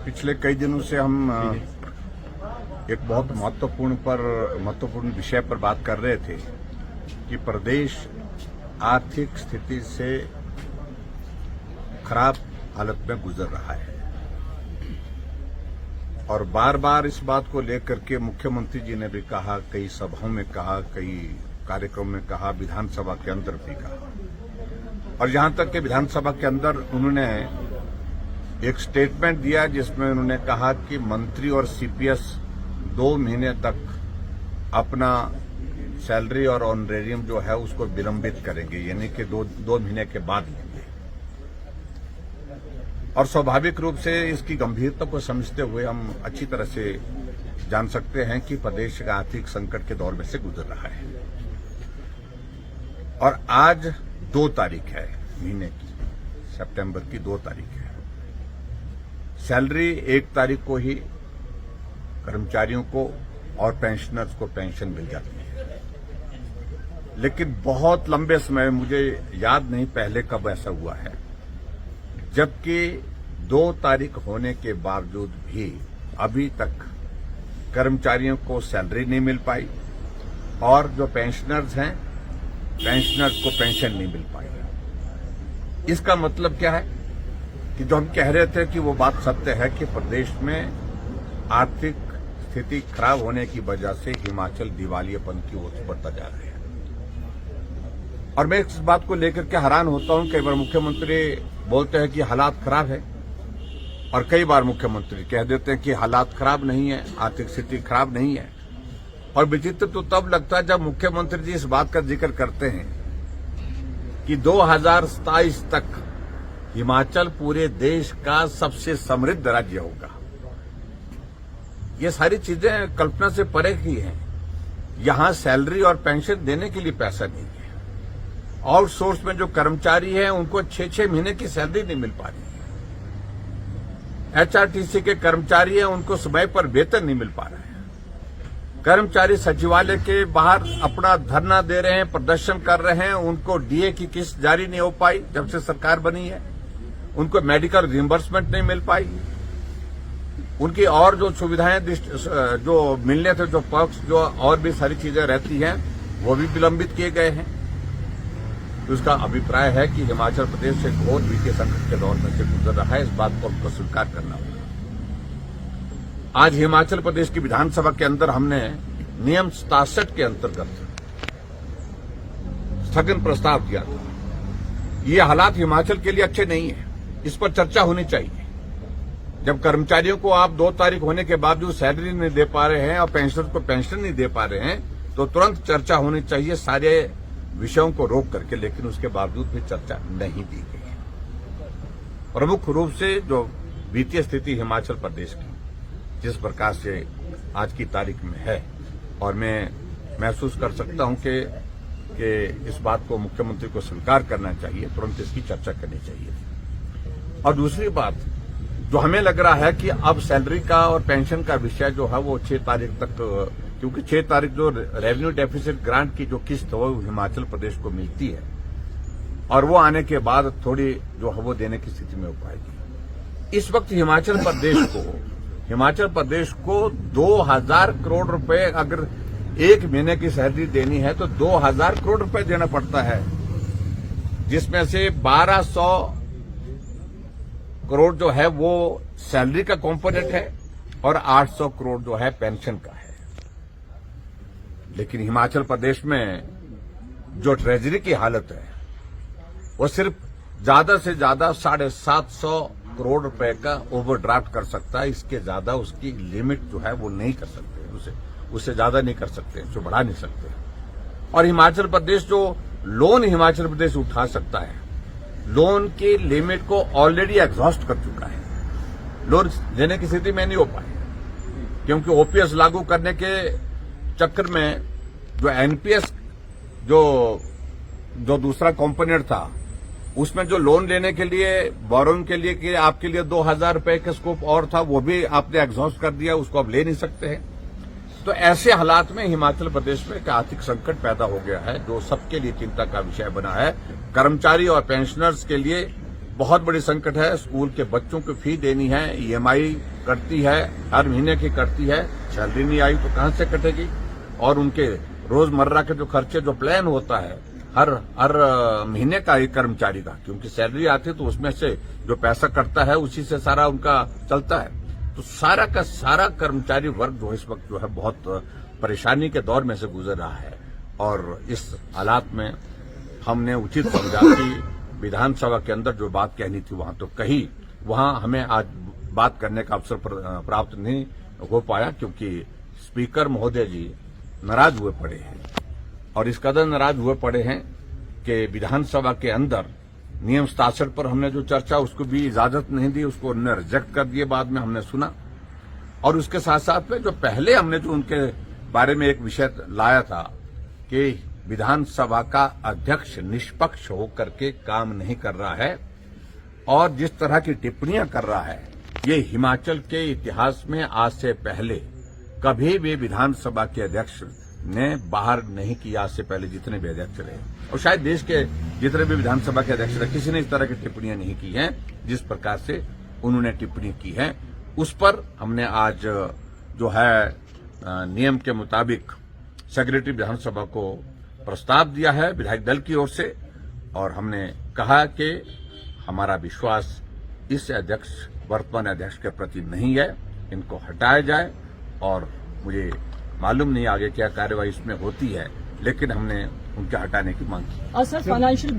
पिछले कई दिनों से हम एक बहुत महत्वपूर्ण विषय पर बात कर रहे थे कि प्रदेश आर्थिक स्थिति से खराब हालत में गुजर रहा है और बार बार इस बात को लेकर के मुख्यमंत्री जी ने भी कहा, कई सभाओं में कहा, कई कार्यक्रम में कहा, विधानसभा के अंदर भी कहा। और यहां तक कि विधानसभा के अंदर उन्होंने एक स्टेटमेंट दिया जिसमें उन्होंने कहा कि मंत्री और सीपीएस 2 महीने तक अपना सैलरी और ऑनरेरियम जो है उसको विलंबित करेंगे, यानी कि दो महीने के बाद लेंगे। और स्वाभाविक रूप से इसकी गंभीरता को समझते हुए हम अच्छी तरह से जान सकते हैं कि प्रदेश का आर्थिक संकट के दौर में से गुजर रहा है। और आज 2 तारीख है महीने की, सितंबर की 2 तारीख है। सैलरी 1 तारीख को ही कर्मचारियों को और पेंशनर्स को पेंशन मिल जाती है, लेकिन बहुत लंबे समय, मुझे याद नहीं पहले कब ऐसा हुआ है, जबकि 2 तारीख होने के बावजूद भी अभी तक कर्मचारियों को सैलरी नहीं मिल पाई और जो पेंशनर्स हैं, पेंशनर्स को पेंशन नहीं मिल पाई। इसका मतलब क्या है कि जो हम कह रहे थे कि वो बात सत्य है कि प्रदेश में आर्थिक स्थिति खराब होने की वजह से हिमाचल दिवालियापन की ओर बढ़ता जा रहा है। और मैं इस बात को लेकर के हैरान होता हूं, कई बार मुख्यमंत्री बोलते हैं कि हालात खराब है और कई बार मुख्यमंत्री कह देते हैं कि हालात खराब नहीं है, आर्थिक स्थिति खराब नहीं है। और विचित्र तो तब लगता है जब मुख्यमंत्री जी इस बात का जिक्र करते हैं कि 2027 तक हिमाचल पूरे देश का सबसे समृद्ध राज्य होगा। ये सारी चीजें कल्पना से परे की हैं। यहां सैलरी और पेंशन देने के लिए पैसा नहीं है। आउटसोर्स में जो कर्मचारी हैं उनको 6-6 महीने की सैलरी नहीं मिल पा रही है। एचआरटीसी के कर्मचारी हैं, उनको समय पर वेतन नहीं मिल पा रहा है। कर्मचारी सचिवालय के बाहर अपना धरना दे रहे हैं, प्रदर्शन कर रहे हैं, उनको डीए की किस्त जारी नहीं हो पाई जब से सरकार बनी है। उनको मेडिकल रिइंबर्समेंट नहीं मिल पाई। उनकी और जो सुविधाएं जो मिलने थे, जो पर्क्स, जो और भी सारी चीजें रहती हैं, वो भी विलंबित किए गए हैं। तो उसका अभिप्राय है कि हिमाचल प्रदेश एक घोर वित्तीय संकट के दौर में से गुजर रहा है। इस बात को हमको स्वीकार करना होगा। आज हिमाचल प्रदेश की विधानसभा के अंदर हमने नियम 67 के अंतर्गत स्थगन प्रस्ताव दिया था। ये हालात हिमाचल के लिए अच्छे नहीं है, इस पर चर्चा होनी चाहिए। जब कर्मचारियों को आप 2 तारीख होने के बावजूद सैलरी नहीं दे पा रहे हैं और पेंशनर को पेंशन नहीं दे पा रहे हैं, तो तुरंत चर्चा होनी चाहिए सारे विषयों को रोक करके। लेकिन उसके बावजूद भी चर्चा नहीं दी गई है। प्रमुख रूप से जो वित्तीय स्थिति हिमाचल प्रदेश की जिस प्रकार से आज की तारीख में है, और मैं महसूस कर सकता हूं कि इस बात को मुख्यमंत्री को स्वीकार करना चाहिए, तुरंत इसकी चर्चा करनी चाहिए। और दूसरी बात जो हमें लग रहा है कि अब सैलरी का और पेंशन का विषय जो है वो 6 तारीख तक, क्योंकि 6 तारीख जो रेवेन्यू डेफिसिट ग्रांट की जो किस्त वो हिमाचल प्रदेश को मिलती है और वो आने के बाद थोड़ी जो है वो देने की स्थिति में हो पाएगी। इस वक्त हिमाचल प्रदेश को 2000 करोड़ रुपए, अगर 1 महीने की सैलरी देनी है तो 2000 करोड़ रुपए देना पड़ता है, जिसमें से 1200 करोड़ जो है वो सैलरी का कंपोनेंट है और 800 करोड़ जो है पेंशन का है। लेकिन हिमाचल प्रदेश में जो ट्रेजरी की हालत है वो सिर्फ ज्यादा से ज्यादा 750 करोड़ रुपए का ओवरड्राफ्ट कर सकता है। इसके ज्यादा उसकी लिमिट जो है वो नहीं कर सकते, उससे ज्यादा नहीं कर सकते, उससे बढ़ा नहीं सकते। और हिमाचल प्रदेश जो लोन हिमाचल प्रदेश उठा सकता है, लोन की लिमिट को ऑलरेडी एग्जॉस्ट कर चुका है। लोन लेने की स्थिति में नहीं हो पाए, क्योंकि ओपीएस लागू करने के चक्कर में जो एनपीएस जो दूसरा कंपोनेंट था, उसमें जो लोन लेने के लिए, बोरोइंग के लिए कि आपके लिए 2000 रुपए का स्कोप और था, वो भी आपने एग्जॉस्ट कर दिया, उसको आप ले नहीं सकते हैं। तो ऐसे हालात में हिमाचल प्रदेश में एक आर्थिक संकट पैदा हो गया है, जो सबके लिए चिंता का विषय बना है। कर्मचारी और पेंशनर्स के लिए बहुत बड़ी संकट है। स्कूल के बच्चों को फी देनी है, ईएमआई कटती है, हर महीने की कटती है, सैलरी नहीं आई तो कहां से कटेगी। और उनके रोजमर्रा के जो खर्चे, जो प्लान होता है हर महीने का एक कर्मचारी का, क्योंकि सैलरी आती है तो उसमें से जो पैसा कटता है उसी से सारा उनका चलता है। तो सारा का सारा कर्मचारी वर्ग जो इस वक्त जो है बहुत परेशानी के दौर में से गुजर रहा है। और इस हालात में हमने उचित समझा कि विधानसभा के अंदर जो बात कहनी थी वहां तो कही, वहां हमें आज बात करने का अवसर प्राप्त नहीं हो पाया, क्योंकि स्पीकर महोदय जी नाराज हुए पड़े हैं। और इस कदर नाराज हुए पड़े हैं कि विधानसभा के अंदर नियम 67 पर हमने जो चर्चा उसको भी इजाजत नहीं दी, उसको उन्होंने रिजेक्ट कर दिए। बाद में हमने सुना, और उसके साथ साथ में जो पहले हमने जो उनके बारे में एक विषय लाया था कि विधानसभा का अध्यक्ष निष्पक्ष होकर के काम नहीं कर रहा है और जिस तरह की टिप्पणियां कर रहा है, ये हिमाचल के इतिहास में आज से पहले कभी भी विधानसभा के अध्यक्ष ने बाहर नहीं किया। आज से पहले जितने भी अध्यक्ष रहे और शायद देश के जितने भी विधानसभा के अध्यक्ष रहे, किसी ने इस तरह की टिप्पणियां नहीं की हैं जिस प्रकार से उन्होंने टिप्पणी की है। उस पर हमने आज जो है नियम के मुताबिक सेक्रेटरी विधानसभा को प्रस्ताव दिया है विधायक दल की ओर से, और हमने कहा कि हमारा विश्वास इस अध्यक्ष, वर्तमान अध्यक्ष के प्रति नहीं है, इनको हटाया जाए। और मुझे मालूम नहीं आगे क्या कार्यवाही इसमें होती है, लेकिन हमने उनके हटाने की मांग की। और सर फाइनेंशियल